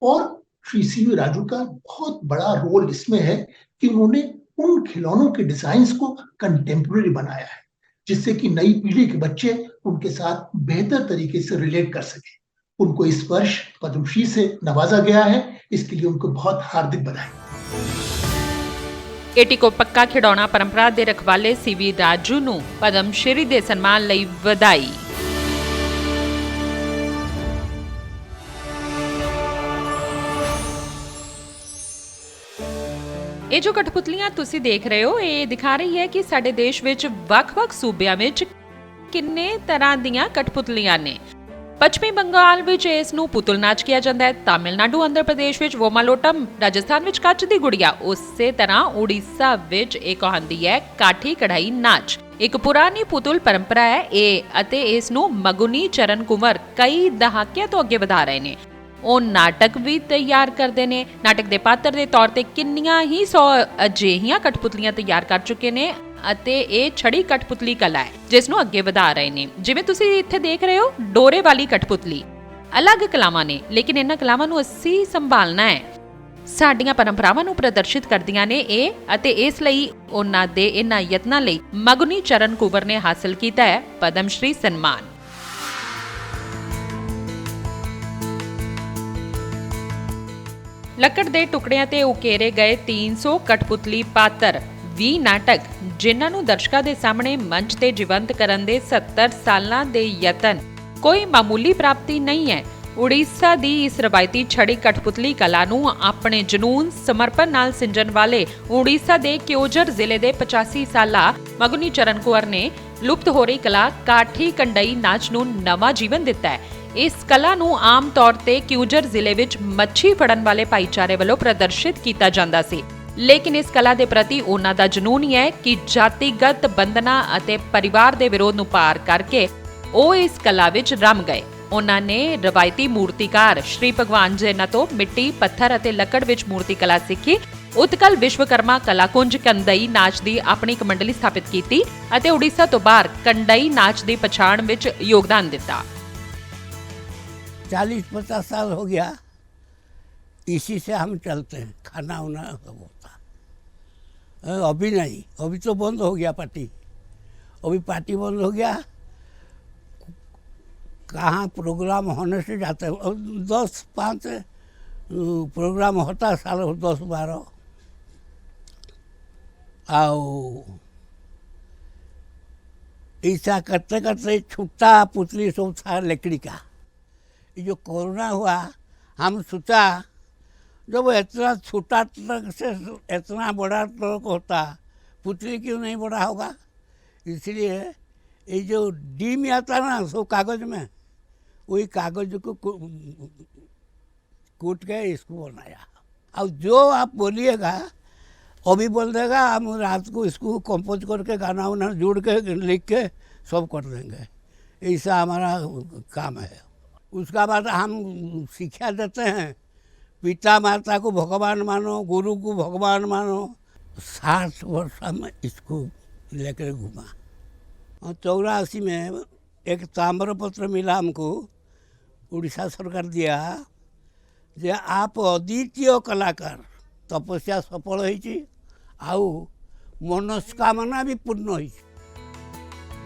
और श्री सीवी राजू का बहुत बड़ा रोल इसमें है कि उन्होंने उन खिलौनों के डिजाइन्स को कंटेम्पररी बनाया है, जिससे कि नई पीढ़ी के बच्चे उनके साथ बेहतर तरीके से रिलेट कर सके। उनको इस वर्ष पद्मश्री से नवाजा गया है, इसके लिए उनको बहुत हार्दिक बधाई। ਏਟੀ ਕੋ ਪੱਕਾ ਖਿਡੌਣਾ ਪਰੰਪਰਾ ਦੇ ਰਖਵਾਲੇ ਸੀਵੀ ਰਾਜੂ ਨੂੰ ਪਦਮ ਸ਼੍ਰੀ ਦੇ ਸਨਮਾਨ ਲਈ ਵਧਾਈ। ਇਹ ਜੋ ਕਠਪੁਤਲੀਆਂ ਤੁਸੀਂ ਦੇਖ ਰਹੇ ਹੋ, ਇਹ ਦਿਖਾ ਰਹੀ ਹੈ ਕਿ ਸਾਡੇ ਦੇਸ਼ ਵਿੱਚ ਵੱਖ-ਵੱਖ ਸੂਬਿਆਂ ਵਿੱਚ ਕਿੰਨੇ ਤਰ੍ਹਾਂ ਦੀਆਂ ਕਠਪੁਤਲੀਆਂ ਨੇ। ਪੱਛਮੀ ਬੰਗਾਲ ਵਿੱਚ ਇਸ ਨੂੰ ਪੁਤਲ ਨਾਚ ਕਿਹਾ ਜਾਂਦਾ ਹੈ, ਤਾਮਿਲਨਾਡੂ, ਆਂਧਰ ਪ੍ਰਦੇਸ਼ ਵਿੱਚ ਵੋਮਾਲੋਟਮ, ਰਾਜਸਥਾਨ ਵਿੱਚ ਕੱਚ ਦੀ ਗੁੜੀਆ, ਉਸੇ ਤਰ੍ਹਾਂ ਉੜੀਸਾ ਵਿੱਚ ਇਹ ਕਹਾਂਦੀ ਹੈ ਕਾਠੀ ਕਢਾਈ ਨਾਚ। ਇੱਕ ਪੁਰਾਣੀ ਪੁਤਲ ਪਰੰਪਰਾ ਹੈ ਇਹ, ਅਤੇ ਇਸ ਨੂੰ ਮਗੁਨੀ ਚਰਨ ਕੁੰਵਰ ਕਈ ਦਹਾਕਿਆਂ ਤੋਂ ਅੱਗੇ ਵਧਾ ਰਹੇ ਨੇ। ਉਹ ਨਾਟਕ ਵੀ ਤਿਆਰ ਕਰਦੇ ਨੇ। ਨਾਟਕ ਦੇ ਪਾਤਰ ਦੇ ਤੌਰ ਤੇ ਕਿੰਨੀਆਂ ਹੀ 100 ਅਜਿਹੀਆਂ ਕਠਪੁਤਲੀਆਂ ਤਿਆਰ ਕਰ ਚੁੱਕੇ ਨੇ, ਅਤੇ ਇਹ ਛੜੀ ਕਠਪੁਤਲੀ ਕਲਾ ਹੈ ਜਿਸ ਨੂੰ ਅੱਗੇ ਵਧਾ ਰਹੇ ਨੇ। ਜਿਵੇਂ ਤੁਸੀਂ ਇੱਥੇ ਦੇਖ ਰਹੇ ਹੋ, ਡੋਰੇ ਵਾਲੀ ਕਠਪੁਤਲੀ। ਅਲੱਗ ਕਲਾਵਾਂ ਨੇ, ਲੇਕਿਨ ਇਹਨਾਂ ਕਲਾਵਾਂ ਨੂੰ ਅਸੀਂ ਸੰਭਾਲਣਾ ਹੈ। ਸਾਡੀਆਂ ਪਰੰਪਰਾਵਾਂ ਨੂੰ ਪ੍ਰਦਰਸ਼ਿਤ ਕਰਦੀਆਂ ਨੇ ਇਹ, ਅਤੇ ਇਸ ਲਈ ਉਹਨਾਂ ਦੇ ਇਹਨਾਂ ਯਤਨਾਂ ਲਈ ਮਗੁਨੀ ਚਰਨ ਕੁੰਵਰ ਨੇ ਹਾਸਲ ਕੀਤਾ ਹੈ ਪਦਮ ਸ਼੍ਰੀ ਸਨਮਾਨ। ਲੱਕੜ ਦੇ ਟੁਕੜਿਆਂ ਤੇ ਉਕੇਰੇ ਗਏ 300 ਕਠਪੁਤਲੀ ਪਾਤਰ, 20 ਨਾਟਕ, ਜਿਨ੍ਹਾਂ ਨੂੰ ਦਰਸ਼ਕਾਂ ਦੇ ਸਾਹਮਣੇ ਮੰਚ ਤੇ ਜੀਵੰਤ ਕਰਨ ਦੇ 70 ਸਾਲਾਂ ਦੇ ਯਤਨ ਕੋਈ ਮਾਮੂਲੀ ਪ੍ਰਾਪਤੀ ਨਹੀਂ ਹੈ। ਉੜੀਸਾ ਦੀ ਇਸ ਰਵਾਇਤੀ ਛੜੀ ਕਠਪੁਤਲੀ ਕਲਾ ਨੂੰ ਆਪਣੇ ਜਨੂਨ, ਸਮਰਪਣ ਨਾਲ ਸਿੰਜਣ ਵਾਲੇ ਉੜੀਸਾ ਦੇ ਕਿਓਝਰ ਜ਼ਿਲ੍ਹੇ ਦੇ 85 ਸਾਲਾ ਮਗੁਨੀ ਚਰਨ ਕੁੰਵਰ ਨੇ ਲੁਪਤ ਹੋ ਰਹੀ ਕਲਾ ਕਾਠੀ ਕੰਡਈ ਨਾਚ ਨੂੰ ਨਵਾਂ ਜੀਵਨ ਦਿੱਤਾ ਹੈ। ਇਸ ਕਲਾ ਨੂੰ ਆਮ ਤੌਰ ਤੇ ਕਿਓਝਰ ਜ਼ਿਲ੍ਹੇ ਵਿੱਚ ਮੱਛੀ ਫੜਨ ਵਾਲੇ ਭਾਈਚਾਰੇ ਵੱਲੋਂ ਪ੍ਰਦਰਸ਼ਿਤ ਕੀਤਾ ਜਾਂਦਾ ਸੀ, ਲੇਕਿਨ ਇਸ ਕਲਾ ਦੇ ਪ੍ਰਤੀ ਉਹਨਾਂ ਦਾ ਜਨੂਨ ਹੀ ਹੈ ਕਿ ਜਾਤੀਗਤ ਬੰਧਨਾਂ ਅਤੇ ਪਰਿਵਾਰ ਦੇ ਵਿਰੋਧ ਨੂੰ ਪਾਰ ਕਰਕੇ ਉਹ ਇਸ ਕਲਾ ਵਿੱਚ ਰਮ ਗਏ। ਉਹਨਾਂ ਨੇ ਰਵਾਇਤੀ ਮੂਰਤੀਕਾਰ ਸ਼੍ਰੀ ਭਗਵਾਨ ਜੈਨਾ ਤੋਂ ਮਿੱਟੀ, ਪੱਥਰ ਅਤੇ ਲੱਕੜ ਵਿੱਚ ਮੂਰਤੀ ਕਲਾ ਸਿੱਖੀ। ਉਤਕਲ ਵਿਸ਼ਵਕਰਮਾ ਕਲਾਕੁੰਜ ਕੰਡਈ ਨਾਚ ਦੀ ਆਪਣੀ ਇੱਕ ਮੰਡਲੀ ਸਥਾਪਿਤ ਕੀਤੀ ਅਤੇ ਉੜੀਸਾ ਤੋਂ ਬਾਹਰ ਕੰਡਈ ਨਾਚ ਦੀ ਪਛਾਣ ਵਿੱਚ ਯੋਗਦਾਨ ਦਿੱਤਾ। 40-50 साल हो गया इसी से हम चलते हैं, खाना वाना सब होता। अभी नहीं, अभी तो बंद हो गया पार्टी, अभी पार्टी बंद हो गया। कहाँ प्रोग्राम होने से जाते हैं, 10-5 प्रोग्राम होता है साल 10-12। आओ ऐसा करते करते छुट्टा पुतली सब था लकड़ी का। ये जो कोरोना हुआ, हम सोचा जब इतना छोटा ट्रक से इतना बड़ा ट्रक होता, पुतली क्यों नहीं बड़ा होगा। इसलिए ये जो डीम आता ना सब कागज में, वही कागज को कूट के इसको बनाया। अब जो आप बोलिएगा अभी बोल देगा, हम रात को इसको कंपोज करके गाना वाना जोड़ के लिख के सब कर देंगे। ऐसा हमारा काम है। उसका बाद हम शिक्षा देते हैं, पिता माता को भगवान मानो, गुरु को भगवान मानो। 60 वर्ष हम इसको लेकर घूमा। और 84 में एक ताम्रपत्र मिला हमको, उड़ीसा सरकार दिया जे आप अद्वितीय कलाकार, तपस्या सफल होइछि, आउ मनस्कामना भी पूर्ण होइछि।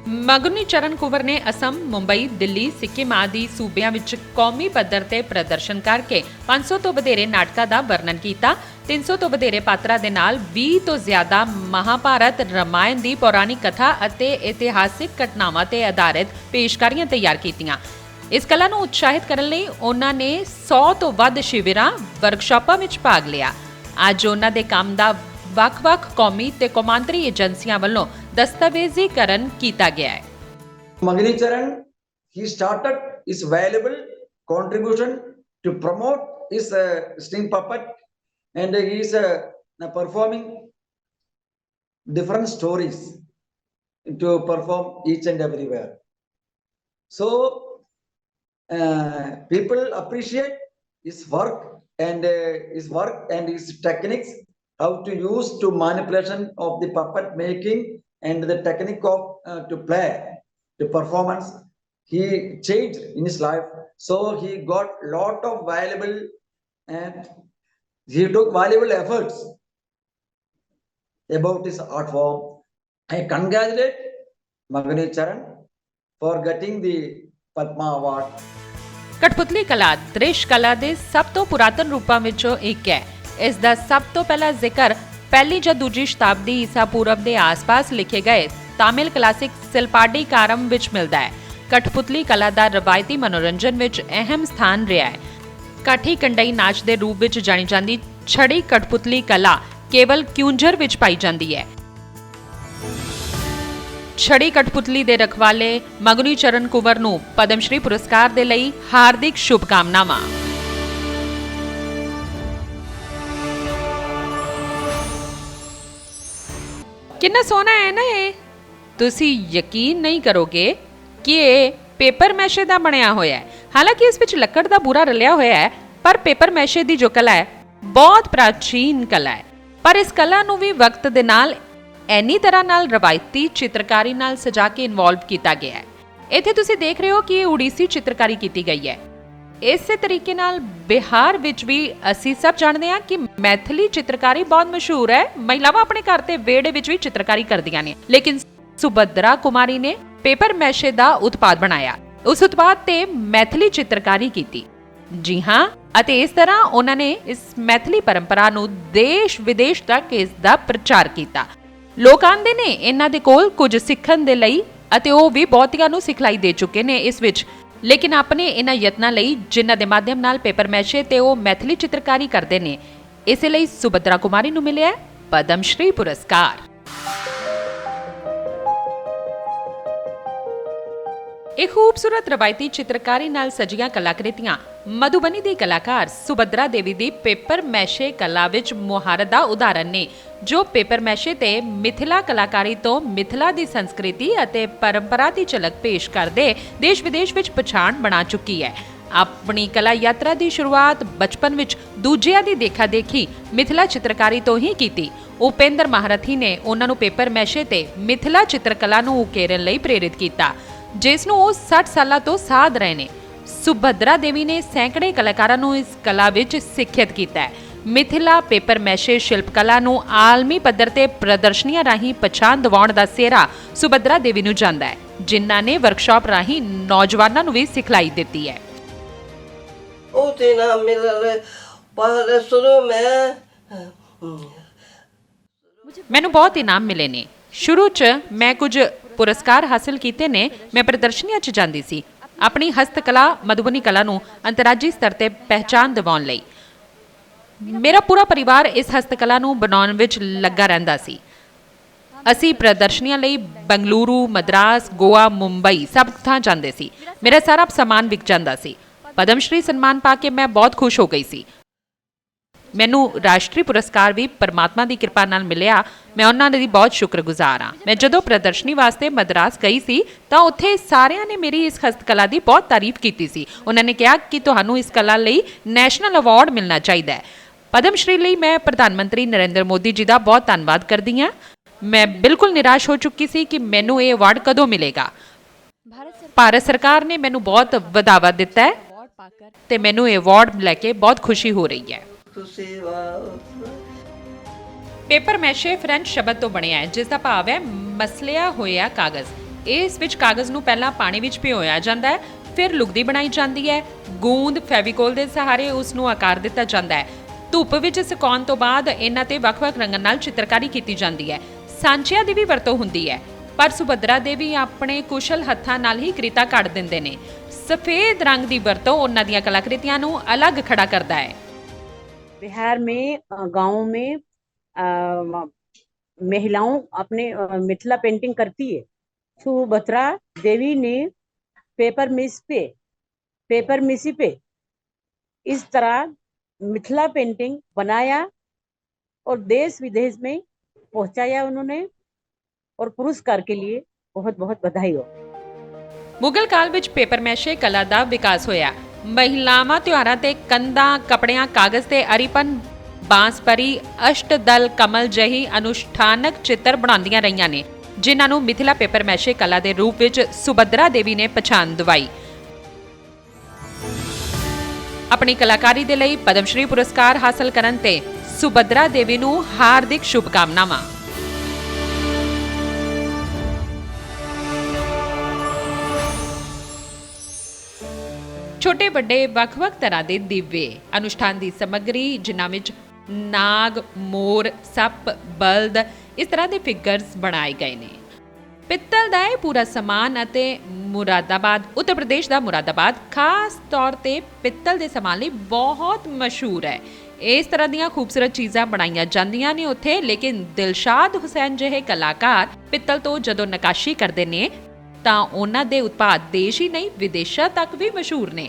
ਮਗਨੀ ਚਰਨ ਕੁੰਵਰ ਨੇ ਅਸਮ, ਮੁੰਬਈ, ਦਿੱਲੀ, ਸਿੱਕਿਮ ਆਦਿ ਸੂਬਿਆਂ ਵਿੱਚ ਕੌਮੀ ਪੱਧਰ ਤੇ ਪ੍ਰਦਰਸ਼ਨ ਕਰਕੇ 500 ਤੋਂ ਵਧੇਰੇ ਨਾਟਕਾਂ ਦਾ ਵਰਣਨ ਕੀਤਾ। 300 ਤੋਂ ਵਧੇਰੇ ਪਾਤਰਾਂ ਦੇ ਨਾਲ 20 ਤੋਂ ਜ਼ਿਆਦਾ ਮਹਾਭਾਰਤ, ਰਾਮਾਇਣ ਦੀ ਪੌਰਾਣਿਕ ਕਥਾ ਅਤੇ ਇਤਿਹਾਸਿਕ ਘਟਨਾਵਾਂ ਤੇ ਆਧਾਰਿਤ ਪੇਸ਼ਕਾਰੀਆਂ ਤਿਆਰ ਕੀਤੀਆਂ। ਇਸ ਕਲਾ ਨੂੰ ਉਤਸ਼ਾਹਿਤ ਕਰਨ ਲਈ ਉਹਨਾਂ ਨੇ 100 ਤੋਂ ਵੱਧ ਸ਼ਿਵਿਰਾਂ, ਵਰਕਸ਼ਾਪਾਂ ਵਿੱਚ ਭਾਗ ਲਿਆ। ਅੱਜ ਉਹਨਾਂ ਦੇ ਕੰਮ ਦਾ ਵੱਖ-ਵੱਖ ਕੌਮੀ ਤੇ ਕੌਮਾਂਤਰੀ ਏਜੰਸੀਆਂ ਵੱਲੋਂ ਦਸਤਾਵੇਜ਼ੀਕਰਨ ਕੀਤਾ ਗਿਆ ਹੈ। Magni Charan, he started his valuable contribution to promote his string puppet, and he is performing different stories to perform each and everywhere. So people appreciate his work and his techniques, how to use to manipulation of the puppet making and the technique of to play the performance. He changed in his life, so he got lot of valuable and he took valuable efforts about his art form. I congratulate Magni Charan for getting the Padma Award. ਕਠਪੁਤਲੀ ਕਲਾ ਦ੍ਰਿਸ਼ ਕਲਾ ਦੇ ਸਭ ਤੋਂ ਪੁਰਾਤਨ ਰੂਪਾਂ ਵਿੱਚੋਂ ਇੱਕ ਹੈ। ਇਸ ਦਾ ਸਭ ਤੋਂ ਪਹਿਲਾ ਜ਼ਿਕਰ ਪਹਿਲੀ ਜਾਂ ਦੂਜੀ ਸ਼ਤਾਬਦੀ ਈਸਾ ਪੂਰਵ ਦੇ ਆਸ-ਪਾਸ ਲਿਖੇ ਗਏ ਤਾਮਿਲ ਕਲਾਸਿਕ ਸਿਲਪਾਡੀ ਕਾਰਮ ਵਿੱਚ ਮਿਲਦਾ ਹੈ। ਕਠਪੁਤਲੀ ਕਲਾ ਦਾ ਰਵਾਇਤੀ ਮਨੋਰੰਜਨ ਵਿੱਚ ਅਹਿਮ ਸਥਾਨ ਰਿਹਾ ਹੈ। ਕਾਠੀ ਕੰਡਈ ਨਾਚ ਦੇ ਰੂਪ ਵਿੱਚ ਜਾਣੀ ਜਾਂਦੀ ਛੜੀ ਕਠਪੁਤਲੀ ਕਲਾ ਕੇਵਲ ਕਿਉਂਝਰ ਵਿੱਚ ਪਾਈ ਜਾਂਦੀ ਹੈ। ਛੜੀ ਕਠਪੁਤਲੀ ਦੇ ਰਖਵਾਲੇ ਮਗਨੀ ਚਰਨ ਕੁੰਵਰ ਨੂੰ ਪਦਮ ਸ਼੍ਰੀ ਪੁਰਸਕਾਰ ਦੇ ਲਈ ਹਾਰਦਿਕ ਸ਼ੁਭਕਾਮਨਾਵਾਂ। ਕਿੰਨਾ ਸੋਹਣਾ ਹੈ ਨਾ ਇਹ। ਤੁਸੀਂ ਯਕੀਨ ਨਹੀਂ ਕਰੋਗੇ ਕਿ ਇਹ ਪੇਪਰ ਮੈਸ਼ੇ ਦਾ ਬਣਿਆ ਹੋਇਆ ਹੈ। ਹਾਲਾਂਕਿ ਇਸ ਵਿੱਚ ਲੱਕੜ ਦਾ ਬੂਰਾ ਰਲਿਆ ਹੋਇਆ ਹੈ, ਪਰ ਪੇਪਰ ਮੈਸ਼ੇ ਦੀ ਜੋ ਕਲਾ ਹੈ ਬਹੁਤ ਪ੍ਰਾਚੀਨ ਕਲਾ ਹੈ। ਪਰ ਇਸ ਕਲਾ ਨੂੰ ਵੀ ਵਕਤ ਦੇ ਨਾਲ ਐਨੀ ਤਰ੍ਹਾਂ ਨਾਲ ਰਵਾਇਤੀ ਚਿੱਤਰਕਾਰੀ ਨਾਲ ਸਜਾ ਕੇ ਇਨਵੋਲਵ ਕੀਤਾ ਗਿਆ ਹੈ। ਇੱਥੇ ਤੁਸੀਂ ਦੇਖ ਰਹੇ ਹੋ ਕਿ ਇਹ ਉੜੀਸੀ ਚਿੱਤਰਕਾਰੀ ਕੀਤੀ ਗਈ ਹੈ। ਇਸੇ ਤਰੀਕੇ ਨਾਲ ਬਿਹਾਰ ਵਿੱਚ ਵੀ ਅਸੀਂ ਸਭ ਜਾਣਦੇ ਹਾਂ ਕਿ ਮੈਥਿਲੀ ਚਿੱਤਰਕਾਰੀ ਬਹੁਤ ਮਸ਼ਹੂਰ ਹੈ। ਮਹਿਲਾਵਾਂ ਆਪਣੇ ਘਰ ਤੇ ਵਿਹੜੇ ਵਿੱਚ ਵੀ ਚਿੱਤਰਕਾਰੀ ਕਰਦੀਆਂ ਨੇ, ਲੇਕਿਨ ਸੁਭਦਰਾ ਕੁਮਾਰੀ ਨੇ ਪੇਪਰ ਮੈਸ਼ੇ ਦਾ ਉਤਪਾਦ ਬਣਾਇਆ। ਉਸ ਉਤਪਾਦ ਤੇ ਮੈਥਿਲੀ ਚਿੱਤਰਕਾਰੀ ਕੀਤੀ। ਜੀ ਹਾਂ, ਅਤੇ ਇਸ ਤਰ੍ਹਾਂ ਉਹਨਾਂ ਨੇ ਇਸ ਮੈਥਿਲੀ ਪਰੰਪਰਾ ਨੂੰ ਦੇਸ਼ ਵਿਦੇਸ਼ ਤੱਕ ਇਸ ਦਾ ਪ੍ਰਚਾਰ ਕੀਤਾ। ਲੋਕ ਆਉਂਦੇ ਨੇ ਇਹਨਾਂ ਦੇ ਕੋਲ ਕੁਝ ਸਿੱਖਣ ਦੇ ਲਈ, ਅਤੇ ਉਹ ਵੀ ਬਹੁਤਿਆਂ ਨੂੰ ਸਿਖਲਾਈ ਦੇ ਚੁੱਕੇ ਨੇ ਇਸ ਵਿੱਚ। ਲੇਕਿਨ ਆਪਣੇ ਇਹਨਾਂ ਯਤਨਾਂ ਲਈ ਜਿਨ੍ਹਾਂ ਦੇ ਮਾਧਿਅਮ ਨਾਲ ਪੇਪਰ ਮੈਸ਼ੇ ਤੇ ਉਹ ਮੈਥਿਲੀ ਚਿੱਤਰਕਾਰੀ ਕਰਦੇ ਨੇ, ਇਸੇ ਲਈ ਸੁਭਦਰਾ ਕੁਮਾਰੀ ਨੂੰ ਮਿਲਿਆ ਪਦਮ ਸ਼੍ਰੀ ਪੁਰਸਕਾਰ। ਇਹ ਖੂਬਸੂਰਤ ਰਵਾਇਤੀ ਚਿੱਤਰਕਾਰੀ ਨਾਲ ਸਜੀਆਂ ਕਲਾਕ੍ਰਿਤੀਆਂ ਮਧੂਬਨੀ ਦੀ ਕਲਾਕਾਰ ਸੁਭਦਰਾ ਦੇਵੀ ਦੀ ਪੇਪਰ ਮੈਸ਼ੇ ਕਲਾ ਵਿੱਚ ਮੁਹਾਰਤ ਦਾ ਉਦਾਹਰਨ ਨੇ, ਜੋ ਪੇਪਰ ਮੈਸ਼ੇ ਤੇ ਮਿਥਿਲਾ ਕਲਾਕਾਰੀ ਤੋਂ ਮਿਥਿਲਾ ਦੀ ਸੰਸਕ੍ਰਿਤੀ ਅਤੇ ਪਰੰਪਰਾ ਦੀ ਝਲਕ ਪੇਸ਼ ਕਰਦੇ ਦੇਸ਼ ਵਿਦੇਸ਼ ਵਿੱਚ ਪਛਾਣ ਬਣਾ ਚੁੱਕੀ ਹੈ। ਆਪਣੀ ਕਲਾ ਯਾਤਰਾ ਦੀ ਸ਼ੁਰੂਆਤ ਬਚਪਨ ਵਿੱਚ ਦੂਜਿਆਂ ਦੀ ਦੇਖਾ-ਦੇਖੀ ਮਿਥਿਲਾ ਚਿੱਤਰਕਾਰੀ ਤੋਂ ਹੀ ਕੀਤੀ। ਉਪੇਂਦਰ ਮਹਾਰਥੀ ਨੇ ਉਹਨਾਂ ਨੂੰ ਪੇਪਰ ਮੈਸ਼ੇ ਤੇ ਮਿਥਿਲਾ ਚਿੱਤਰਕਲਾ ਨੂੰ ਉਕੇਰਨ ਲਈ ਪ੍ਰੇਰਿਤ ਕੀਤਾ, ਜਿਸ ਨੂੰ ਉਹ 60 ਸਾਲਾਂ ਤੋਂ ਸਾਧ ਰਹੇ ਨੇ। ਸੁਭਦਰਾ ਦੇਵੀ ਨੇ ਸੈਂਕੜੇ ਕਲਾਕਾਰਾਂ ਨੂੰ ਇਸ ਕਲਾ ਵਿੱਚ ਸਿੱਖਿਅਤ ਕੀਤਾ ਹੈ। ਮਿਥਿਲਾ ਪੇਪਰ ਮੈਸ਼ੇ ਸ਼ਿਲਪ ਕਲਾ ਨੂੰ ਆਲਮੀ ਪੱਧਰ ਤੇ ਪ੍ਰਦਰਸ਼ਨੀਆਂ ਰਾਹੀਂ ਪਛਾਣ ਦਿਵਾਉਣ ਦਾ ਸਿਹਰਾ ਸੁਭਦਰਾ ਦੇਵੀ ਨੂੰ ਜਾਂਦਾ ਹੈ, ਜਿਨ੍ਹਾਂ ਨੇ ਵਰਕਸ਼ਾਪ ਰਾਹੀਂ ਨੌਜਵਾਨਾਂ ਨੂੰ ਵੀ ਸਿਖਲਾਈ ਦਿੱਤੀ ਹੈ। ਮੈਨੂੰ ਬਹੁਤ ਇਨਾਮ ਮਿਲੇ ਨੇ। ਸ਼ੁਰੂ 'ਚ ਮੈਂ ਕੁਝ ਪੁਰਸਕਾਰ ਹਾਸਲ ਕੀਤੇ ਨੇ। ਮੈਂ ਪ੍ਰਦਰਸ਼ਨੀਆਂ 'ਚ ਜਾਂਦੀ ਸੀ ਆਪਣੀ ਹਸਤਕਲਾ ਮਧੂਬਨੀ ਕਲਾ ਨੂੰ ਅੰਤਰਰਾਜੀ ਸਤਰ ਤੇ ਪਹਿਚਾਣ ਦਿਵਾਉਣ ਲਈ। ਮੇਰਾ ਪੂਰਾ ਪਰਿਵਾਰ ਇਸ ਹਸਤਕਲਾ ਨੂੰ ਬਣਾਉਣ ਵਿੱਚ ਲੱਗਾ ਰਹਿੰਦਾ ਸੀ। ਅਸੀਂ ਪ੍ਰਦਰਸ਼ਨੀਆਂ ਲਈ ਬੰਗਲੁਰੂ, ਮਦਰਾਸ, ਗੋਆ, ਮੁੰਬਈ ਸਭ ਥਾਂ ਜਾਂਦੇ ਸੀ। ਮੇਰਾ ਸਾਰਾ ਸਮਾਨ ਵਿਕ ਜਾਂਦਾ ਸੀ। ਪਦਮ ਸ਼੍ਰੀ ਸਨਮਾਨ ਪਾ ਕੇ ਮੈਂ ਬਹੁਤ ਖੁਸ਼ ਹੋ ਗਈ ਸੀ। ਮੈਨੂੰ ਰਾਸ਼ਟਰੀ ਪੁਰਸਕਾਰ ਵੀ ਪਰਮਾਤਮਾ ਦੀ ਕਿਰਪਾ ਨਾਲ ਮਿਲਿਆ। ਮੈਂ ਉਹਨਾਂ ਦੀ ਬਹੁਤ ਸ਼ੁਕਰਗੁਜ਼ਾਰ ਹਾਂ। ਮੈਂ ਜਦੋਂ ਪ੍ਰਦਰਸ਼ਨੀ ਵਾਸਤੇ ਮਦਰਾਸ ਗਈ ਸੀ ਤਾਂ ਉੱਥੇ ਸਾਰਿਆਂ ਨੇ ਮੇਰੀ ਇਸ ਹਸਤਕਲਾ ਦੀ ਬਹੁਤ ਤਾਰੀਫ ਕੀਤੀ ਸੀ। ਉਹਨਾਂ ਨੇ ਕਿਹਾ ਕਿ ਤੁਹਾਨੂੰ ਇਸ ਕਲਾ ਲਈ ਨੈਸ਼ਨਲ ਅਵਾਰਡ ਮਿਲਣਾ ਚਾਹੀਦਾ ਹੈ। ਪਦਮ ਸ਼੍ਰੀ ਲਈ ਮੈਂ ਪ੍ਰਧਾਨ ਮੰਤਰੀ ਨਰਿੰਦਰ ਮੋਦੀ ਜੀ ਦਾ ਬਹੁਤ ਧੰਨਵਾਦ ਕਰਦੀ ਹਾਂ। ਮੈਂ ਬਿਲਕੁਲ ਨਿਰਾਸ਼ ਹੋ ਚੁੱਕੀ ਸੀ ਕਿ ਮੈਨੂੰ ਇਹ ਅਵਾਰਡ ਕਦੋਂ ਮਿਲੇਗਾ। ਭਾਰਤ ਸਰਕਾਰ ਨੇ ਮੈਨੂੰ ਬਹੁਤ ਵਧਾਵਾ ਦਿੱਤਾ ਹੈ ਤੇ ਮੈਨੂੰ ਇਹ ਅਵਾਰਡ ਲੈ ਕੇ ਬਹੁਤ ਖੁਸ਼ੀ ਹੋ ਰਹੀ ਹੈ। ਪੇਪਰ ਮੈਸ਼ੇ ਫ੍ਰੈਂਚ ਸ਼ਬਦ ਤੋਂ ਬਣਿਆ ਹੈ, ਜਿਸ ਦਾ ਭਾਵ ਹੈ ਮਸਲਿਆ ਹੋਇਆ ਕਾਗਜ਼। ਇਸ ਵਿੱਚ ਕਾਗਜ਼ ਨੂੰ ਪਹਿਲਾਂ ਪਾਣੀ ਵਿੱਚ ਭਿਓਇਆ ਜਾਂਦਾ ਹੈ, ਫਿਰ ਲੁਗਦੀ ਬਣਾਈ ਜਾਂਦੀ ਹੈ। ਗੂੰਦ ਫੈਵੀਕੋਲ ਦੇ ਸਹਾਰੇ ਉਸ ਨੂੰ ਆਕਾਰ ਦਿੱਤਾ ਜਾਂਦਾ ਹੈ। ਧੁੱਪ ਵਿੱਚ ਸੁਕਾਉਣ ਤੋਂ ਬਾਅਦ ਇਹਨਾਂ ਤੇ ਵੱਖ-ਵੱਖ ਰੰਗਾਂ ਨਾਲ ਚਿੱਤਰਕਾਰੀ ਕੀਤੀ ਜਾਂਦੀ ਹੈ। ਸਾਂਚਿਆਂ ਦੀ ਵੀ ਵਰਤੋਂ ਹੁੰਦੀ ਹੈ, ਪਰ ਸੁਭਦਰਾ ਦੇਵੀ ਆਪਣੇ ਕੁਸ਼ਲ ਹੱਥਾਂ ਨਾਲ ਹੀ ਕ੍ਰਿਤਾ ਕੱਢ ਦਿੰਦੇ ਨੇ। ਸਫेद रंग ਦੀ ਵਰਤੋਂ ਉਹਨਾਂ ਦੀਆਂ ਕਲਾਕ੍ਰਿਤੀਆਂ ਨੂੰ ਅਲੱਗ ਖੜਾ ਕਰਦਾ ਹੈ। बिहार में गाँव में महिलाओं अपने मिथिला पेंटिंग करती है। सुभद्रा देवी ने पेपर मिसी पे इस तरह मिथिला पेंटिंग बनाया और देश विदेश में पहुंचाया उन्होंने, और पुरस्कार के लिए बहुत बहुत बधाई हो। ਮੁਗਲ ਕਾਲ ਵਿੱਚ ਪੇਪਰ ਮੈਸ਼ੇ ਕਲਾ ਦਾ ਵਿਕਾਸ ਹੋਇਆ। ਮਹਿਲਾਵਾਂ ਤਿਉਹਾਰਾਂ ਤੇ ਕੰਧਾਂ, ਕੱਪੜਿਆਂ, ਕਾਗਜ਼ ਤੇ ਅਰੀਪਨ, ਬਾਂਸਪਰੀ, ਅਸ਼ਟਦਲ ਕਮਲ ਜਿਹੀ ਅਨੁਸ਼ਠਾਨਕ ਚਿੱਤਰ ਬਣਾਉਂਦੀਆਂ ਰਹੀਆਂ ਨੇ, ਜਿਨ੍ਹਾਂ ਨੂੰ ਮਿਥਿਲਾ ਪੇਪਰ ਮੈਸ਼ੇ ਕਲਾ ਦੇ ਰੂਪ ਵਿੱਚ ਸੁਭਦਰਾ ਦੇਵੀ ਨੇ ਪਛਾਣ ਦਿਵਾਈ। ਆਪਣੀ ਕਲਾਕਾਰੀ ਦੇ ਲਈ ਪਦਮ ਸ਼੍ਰੀ ਪੁਰਸਕਾਰ ਹਾਸਲ ਕਰਨ ਤੇ ਸੁਭਦਰਾ ਦੇਵੀ ਨੂੰ ਹਾਰਦਿਕ ਸ਼ੁਭਕਾਮਨਾਵਾਂ। ਛੋਟੇ ਵੱਡੇ ਵੱਖ-ਵੱਖ ਤਰ੍ਹਾਂ ਦੇ ਦੀਵੇ, ਅਨੁਸ਼ਠਾਨ ਦੀ ਸਮੱਗਰੀ ਜਿਨ੍ਹਾਂ ਵਿੱਚ ਨਾਗ, ਮੋਰ, ਸੱਪ, ਬਲਦ ਇਸ ਤਰ੍ਹਾਂ ਦੇ ਫਿਗਰਸ ਬਣਾਏ ਗਏ ਨੇ। ਪਿੱਤਲ ਦਾ ਇਹ ਪੂਰਾ ਸਮਾਨ ਅਤੇ ਮੁਰਾਦਾਬਾਦ, ਉੱਤਰ ਪ੍ਰਦੇਸ਼ ਦਾ ਮੁਰਾਦਾਬਾਦ ਖਾਸ ਤੌਰ ਤੇ ਪਿੱਤਲ ਦੇ ਸਮਾਨ ਲਈ ਬਹੁਤ ਮਸ਼ਹੂਰ ਹੈ। ਇਸ ਤਰ੍ਹਾਂ ਦੀਆਂ ਖੂਬਸੂਰਤ ਚੀਜ਼ਾਂ ਬਣਾਈਆਂ ਜਾਂਦੀਆਂ ਨੇ ਉੱਥੇ, ਲੇਕਿਨ ਦਿਲਸ਼ਾਦ ਹੁਸੈਨ ਜਿਹੇ ਕਲਾਕਾਰ ਪਿੱਤਲ ਤੋਂ ਜਦੋਂ ਨਕਾਸ਼ੀ ਕਰਦੇ ਨੇ ਤਾਂ ਉਹਨਾਂ ਦੇ ਉਤਪਾਦ ਦੇਸ਼ ਹੀ ਨਹੀਂ ਵਿਦੇਸ਼ਾਂ ਤੱਕ ਵੀ ਮਸ਼ਹੂਰ ਨੇ।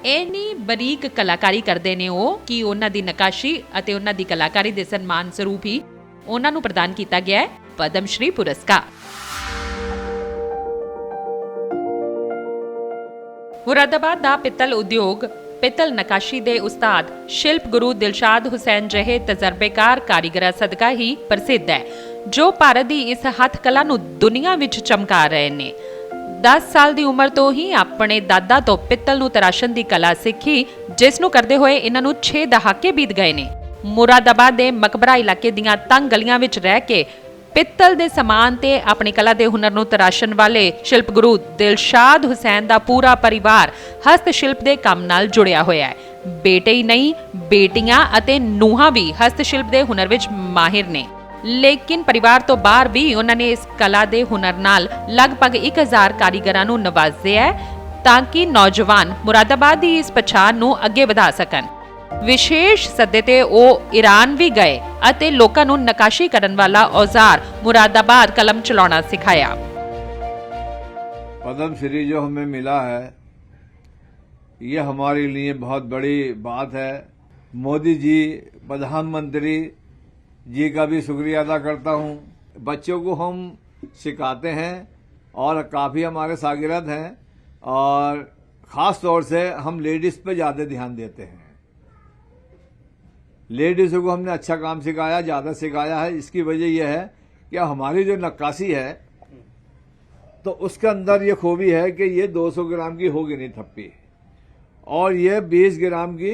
ਇੰਨੀ ਬਰੀਕ ਕਲਾਕਾਰੀ ਕਰਦੇ ਨੇ ਉਹ ਕਿ ਉਹਨਾਂ ਦੀ ਨਕਾਸ਼ੀ ਅਤੇ ਉਹਨਾਂ ਦੀ ਕਲਾਕਾਰੀ ਦੇ ਸਨਮਾਨ ਸਰੂਪ ਹੀ ਉਹਨਾਂ ਨੂੰ ਪ੍ਰਦਾਨ ਕੀਤਾ ਗਿਆ ਹੈ ਪਦਮ ਸ਼੍ਰੀ ਪੁਰਸਕਾਰ। ਮੁਰਾਦਾਬਾਦ ਦਾ ਪਿੱਤਲ ਉਦਯੋਗ ਪਿੱਤਲ ਨਕਾਸ਼ੀ ਦੇ ਉਸਤਾਦ ਸ਼ਿਲਪ ਗੁਰੂ ਦਿਲਸ਼ਾਦ ਹੁਸੈਨ ਜਿਹੇ ਤਜਰਬੇਕਾਰ ਕਾਰੀਗਰਾਂ ਸਦਕਾ ਹੀ ਪ੍ਰਸਿੱਧ ਹੈ, ਜੋ ਭਾਰਤ ਦੀ ਇਸ ਹੱਥ ਕਲਾ ਨੂੰ ਦੁਨੀਆ ਵਿੱਚ ਚਮਕਾ ਰਹੇ ਨੇ। 10 ਸਾਲ ਦੀ ਉਮਰ ਤੋਂ ਹੀ ਆਪਣੇ ਦਾਦਾ ਤੋਂ ਪਿੱਤਲ ਨੂੰ ਤਰਾਸ਼ਣ ਦੀ ਕਲਾ ਸਿੱਖੀ, ਜਿਸ ਨੂੰ ਕਰਦੇ ਹੋਏ ਇਹਨਾਂ ਨੂੰ 6 ਦਹਾਕੇ ਬੀਤ ਗਏ ਨੇ। ਮੁਰਾਦਾਬਾਦ ਦੇ ਮਕਬਰਾ ਇਲਾਕੇ ਦੀਆਂ ਤੰਗ ਗਲੀਆਂ ਵਿੱਚ ਰਹਿ ਕੇ ਪਿੱਤਲ ਦੇ ਸਮਾਨ ਤੇ ਆਪਣੀ ਕਲਾ ਦੇ ਹੁਨਰ ਨੂੰ ਤਰਾਸ਼ਣ ਵਾਲੇ ਸ਼ਿਲਪ ਗੁਰੂ ਦਿਲਸ਼ਾਦ ਹੁਸੈਨ ਦਾ ਪੂਰਾ ਪਰਿਵਾਰ ਹਸਤ ਸ਼ਿਲਪ ਦੇ ਕੰਮ ਨਾਲ ਜੁੜਿਆ ਹੋਇਆ ਹੈ। ਬੇਟੇ ਹੀ ਨਹੀਂ, ਬੇਟੀਆਂ ਅਤੇ ਨੂੰਹਾਂ ਵੀ ਹਸਤ ਸ਼ਿਲਪ ਦੇ ਹੁਨਰ ਵਿੱਚ ਮਾਹਿਰ ਨੇ, ਲੇਕਿਨ ਪਰਿਵਾਰ ਤੋਂ ਬਾਹਰ ਵੀ ਉਹਨਾਂ ਨੇ ਇਸ ਕਲਾ ਦੇ ਹੁਨਰ ਨਾਲ ਲਗਭਗ 1000 ਕਾਰੀਗਰਾਂ ਨੂੰ ਨਵਾਜ਼ਿਆ ਤਾਂ ਕਿ ਨੌਜਵਾਨ ਮੁਰਾਦਾਬਾਦ ਦੀ ਇਸ ਪਛਾਣ ਨੂੰ ਅੱਗੇ ਵਧਾ ਸਕਣ। ਵਿਸ਼ੇਸ਼ ਸੱਦੇ ਤੇ ਉਹ ਈਰਾਨ ਵੀ ਗਏ ਅਤੇ ਲੋਕਾਂ ਨੂੰ ਨਕਾਸ਼ੀ ਕਰਨ ਵਾਲਾ औजार मुरादाबाद कलम चलाना सिखाया। पद्म श्री जो हमें मिला है ये हमारे लिए बहुत बड़ी बात है। मोदी जी, प्रधानमंत्री जी का भी शुक्रिया अदा करता हूँ। बच्चों को हम सिखाते हैं और काफ़ी हमारे शागिर्द हैं, और ख़ास तौर से हम लेडीज़ पे ज़्यादा ध्यान देते हैं। लेडीज़ों को हमने अच्छा काम सिखाया, ज़्यादा सिखाया है। इसकी वजह यह है कि हमारी जो नक्काशी है तो उसके अंदर ये खूबी है कि ये 200 ग्राम की होगी नहीं थप्पी, और ये 20 ग्राम की,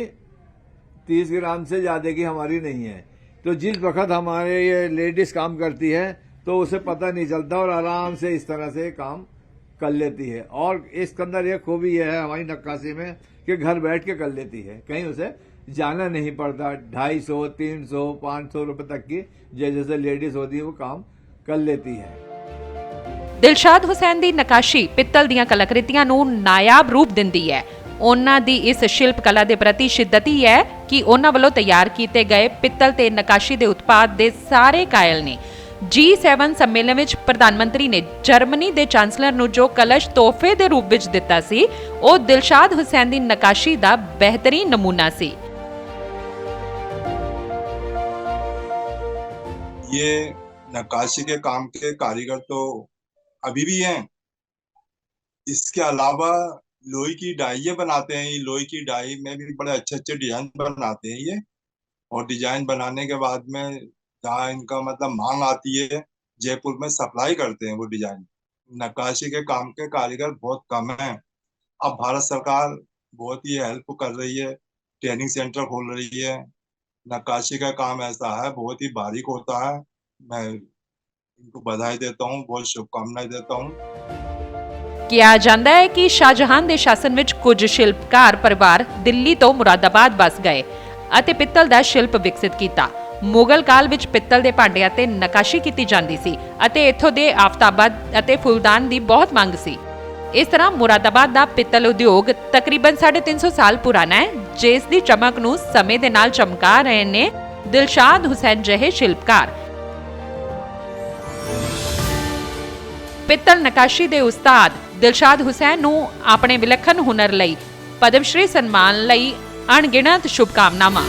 30 ग्राम से ज़्यादा की हमारी नहीं है। तो जिस वक्त हमारे ये लेडीज़ काम करती है तो उसे पता नहीं चलता और आराम से इस तरह से काम कर लेती है। और इसके अंदर ये खूबी यह है हमारी नक्काशी में कि घर बैठ के कर लेती है, कहीं उसे जाना नहीं पड़ता। 250, 300, 500 रुपए तक की जैसे लेडीज होती है वो काम कर लेती है। ਦਿਲਸ਼ਾਦ ਹੁਸੈਨ ਦੀ ਨਕਾਸ਼ੀ ਪਿੱਤਲ ਦੀਆਂ ਕਲਾਕ੍ਰਿਤੀਆਂ ਨੂੰ ਨਾਇਆਬ ਰੂਪ ਦਿੰਦੀ ਹੈ। ਉਹਨਾਂ ਦੀ ਇਸ ਸ਼ਿਲਪ ਕਲਾ ਦੇ ਪ੍ਰਤੀ ਸ਼ਿੱਦਤ ਹੀ ਹੈ ਕਿ ਉਹਨਾਂ ਵੱਲੋਂ ਤਿਆਰ ਕੀਤੇ ਗਏ ਪਿੱਤਲ ਤੇ ਨਕਾਸ਼ੀ ਦੇ ਉਤਪਾਦ ਦੇ ਸਾਰੇ ਕਾਇਲ ਨੇ। G7 ਸੰਮੇਲਨ ਵਿੱਚ ਪ੍ਰਧਾਨ ਮੰਤਰੀ ਨੇ ਜਰਮਨੀ ਦੇ ਚਾਂਸਲਰ ਨੂੰ ਜੋ ਕਲਸ਼ ਤੋਹਫੇ ਦੇ ਰੂਪ ਵਿੱਚ ਦਿੱਤਾ ਸੀ, ਉਹ ਦਿਲਸ਼ਾਦ ਹੁਸੈਨ ਦੀ ਨਕਾਸ਼ੀ ਦਾ ਬਿਹਤਰੀਨ ਨਮੂਨਾ ਸੀ। ये नक्काशी के काम के कारीगर तो अभी भी हैं। इसके अलावा लोहे की डाइयाँ बनाते हैं। ये लोहे की डाई में भी बड़े अच्छे अच्छे डिजाइन बनाते हैं ये, और डिजाइन बनाने के बाद में जहाँ इनका मतलब मांग आती है जयपुर में सप्लाई करते हैं वो डिजाइन। नक्काशी के काम के कारीगर बहुत कम हैं। अब भारत सरकार बहुत ही हेल्प कर रही है, ट्रेनिंग सेंटर खोल रही है। नक्काशी का काम ऐसा है, बहुत ही बारीक होता है। मैं इनको बधाई देता हूँ, बहुत शुभकामनाएं देता हूँ। ਕਿਹਾ ਜਾਂਦਾ ਹੈ ਕਿ ਸ਼ਾਹਜਹਾਨ ਦੇ ਸ਼ਾਸਨ ਵਿੱਚ ਕੁਝ ਸ਼ਿਲਪਕਾਰ ਪਰਿਵਾਰ ਦਿੱਲੀ ਤੋਂ ਮੁਰਾਦਾਬਾਦ ਬਸ ਗਏ ਅਤੇ ਪਿੱਤਲ ਦਾ ਸ਼ਿਲਪ ਵਿਕਸਿਤ ਕੀਤਾ। ਮੁਗਲ ਕਾਲ ਵਿੱਚ ਪਿੱਤਲ ਦੇ ਭਾਂਡਿਆਂ ਤੇ ਨਕਾਸ਼ੀ ਕੀਤੀ ਜਾਂਦੀ ਸੀ ਅਤੇ ਇੱਥੋਂ ਦੇ ਆਫਤਾਬਾਦ ਅਤੇ ਫੁੱਲਦਾਨ ਦੀ ਬਹੁਤ ਮੰਗ ਸੀ। ਇਸ ਤਰ੍ਹਾਂ ਮੁਰਾਦਾਬਾਦ ਦਾ ਪਿੱਤਲ ਉਦਯੋਗ ਤਕਰੀਬਨ 350 ਸਾਲ ਪੁਰਾਣਾ ਹੈ, ਜਿਸ ਦੀ ਚਮਕ ਨੂੰ ਸਮੇਂ ਦੇ ਨਾਲ ਚਮਕਾ ਰਹੇ ਨੇ ਦਿਲਸ਼ਾਦ ਹੁਸੈਨ ਜਿਹੇ ਸ਼ਿਲਪਕਾਰ। ਪਿੱਤਲ ਨਕਾਸ਼ੀ ਦੇ ਉਸਤਾਦ ਦਿਲਸ਼ਾਦ ਹੁਸੈਨ ਨੂੰ ਆਪਣੇ ਵਿਲੱਖਣ ਹੁਨਰ ਲਈ ਪਦਮ ਸ਼੍ਰੀ ਸਨਮਾਨ ਲਈ ਅਣਗਿਣਤ ਸ਼ੁਭਕਾਮਨਾਵਾਂ।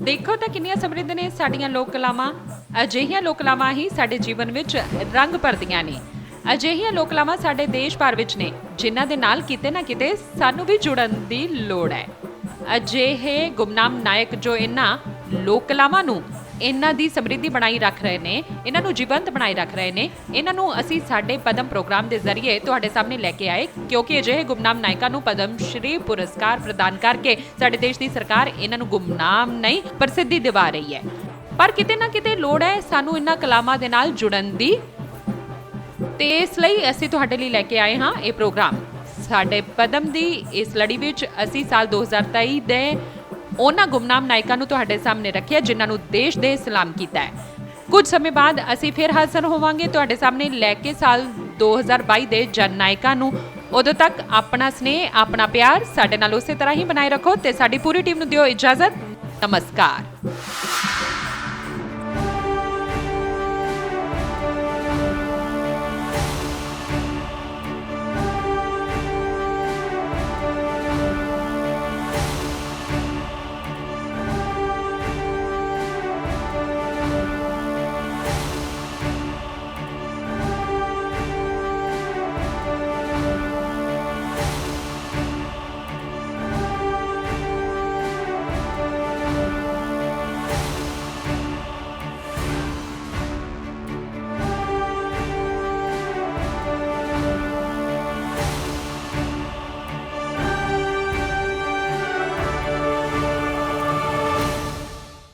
ਦੇਖੋ ਤਾਂ ਕਿੰਨੀਆਂ ਸਮਰਿੱਧ ਨੇ ਸਾਡੀਆਂ ਲੋਕ ਕਲਾਵਾਂ। ਅਜਿਹੀਆਂ ਲੋਕ ਕਲਾਵਾਂ ਹੀ ਸਾਡੇ ਜੀਵਨ ਵਿੱਚ ਰੰਗ ਭਰਦੀਆਂ ਨੇ। ਅਜਿਹੀਆਂ ਲੋਕ ਕਲਾਵਾਂ ਸਾਡੇ ਦੇਸ਼ ਭਰ ਵਿੱਚ ਨੇ, ਜਿਨ੍ਹਾਂ ਦੇ ਨਾਲ ਕਿਤੇ ਨਾ ਕਿਤੇ ਸਾਨੂੰ ਵੀ ਜੁੜਨ ਦੀ ਲੋੜ ਹੈ। ਅਜਿਹੇ ਗੁਮਨਾਮ ਨਾਇਕ ਜੋ ਇਹਨਾਂ ਲੋਕ ਕਲਾਵਾਂ ਨੂੰ ਇਹਨਾਂ ਦੀ ਸਮਰਿੱਧੀ ਬਣਾਈ ਰੱਖ ਰਹੇ ਨੇ, ਇਹਨਾਂ ਨੂੰ ਜੀਵੰਤ ਬਣਾਈ ਰੱਖ ਰਹੇ ਨੇ, ਇਹਨਾਂ ਨੂੰ ਅਸੀਂ ਸਾਡੇ ਪਦਮ ਪ੍ਰੋਗਰਾਮ ਦੇ ਜ਼ਰੀਏ ਤੁਹਾਡੇ ਸਾਹਮਣੇ ਲੈ ਕੇ ਆਏ, ਕਿਉਂਕਿ ਅਜਿਹੇ ਗੁਮਨਾਮ ਨਾਇਕਾਂ ਨੂੰ ਪਦਮ ਸ਼੍ਰੀ ਪੁਰਸਕਾਰ ਪ੍ਰਦਾਨ ਕਰਕੇ ਸਾਡੇ ਦੇਸ਼ ਦੀ ਸਰਕਾਰ ਇਹਨਾਂ ਨੂੰ ਗੁਮਨਾਮ ਨਹੀਂ ਪ੍ਰਸਿੱਧੀ ਦਿਵਾ ਰਹੀ ਹੈ। ਪਰ ਕਿਤੇ ਨਾ ਕਿਤੇ ਲੋੜ ਹੈ ਸਾਨੂੰ ਇਹਨਾਂ ਕਲਾਮਾਂ ਦੇ ਨਾਲ ਜੁੜਨ ਦੀ, ਤੇ ਇਸ ਲਈ ਅਸੀਂ ਤੁਹਾਡੇ ਲਈ ਲੈ ਕੇ ਆਏ ਹਾਂ ਇਹ ਪ੍ਰੋਗਰਾਮ। ਸਾਡੇ ਪਦਮ ਦੀ ਇਸ ਲੜੀ ਵਿੱਚ ਅਸੀਂ ਸਾਲ 2023 ਦੇ ਉਹਨਾਂ ਗੁਮਨਾਮ ਨਾਇਕਾਂ ਨੂੰ ਤੁਹਾਡੇ ਸਾਹਮਣੇ ਰੱਖਿਆ ਜਿਨ੍ਹਾਂ ਨੂੰ ਦੇਸ਼ ਦੇ ਸਲਾਮ ਕੀਤਾ ਹੈ। ਕੁਝ ਸਮੇਂ ਬਾਅਦ ਅਸੀਂ ਫਿਰ ਹਾਜ਼ਰ ਹੋਵਾਂਗੇ ਤੁਹਾਡੇ ਸਾਹਮਣੇ ਲੈ ਕੇ ਸਾਲ 2022 ਦੇ ਜਨ ਨਾਇਕਾਂ ਨੂੰ। ਉਦੋਂ ਤੱਕ ਆਪਣਾ ਸਨੇਹ, ਆਪਣਾ ਪਿਆਰ ਸਾਡੇ ਨਾਲ ਉਸੇ ਤਰ੍ਹਾਂ ਹੀ ਬਣਾਏ ਰੱਖੋ ਤੇ ਸਾਡੀ ਪੂਰੀ ਟੀਮ ਨੂੰ ਦਿਓ ਇਜਾਜ਼ਤ। ਨਮਸਕਾਰ।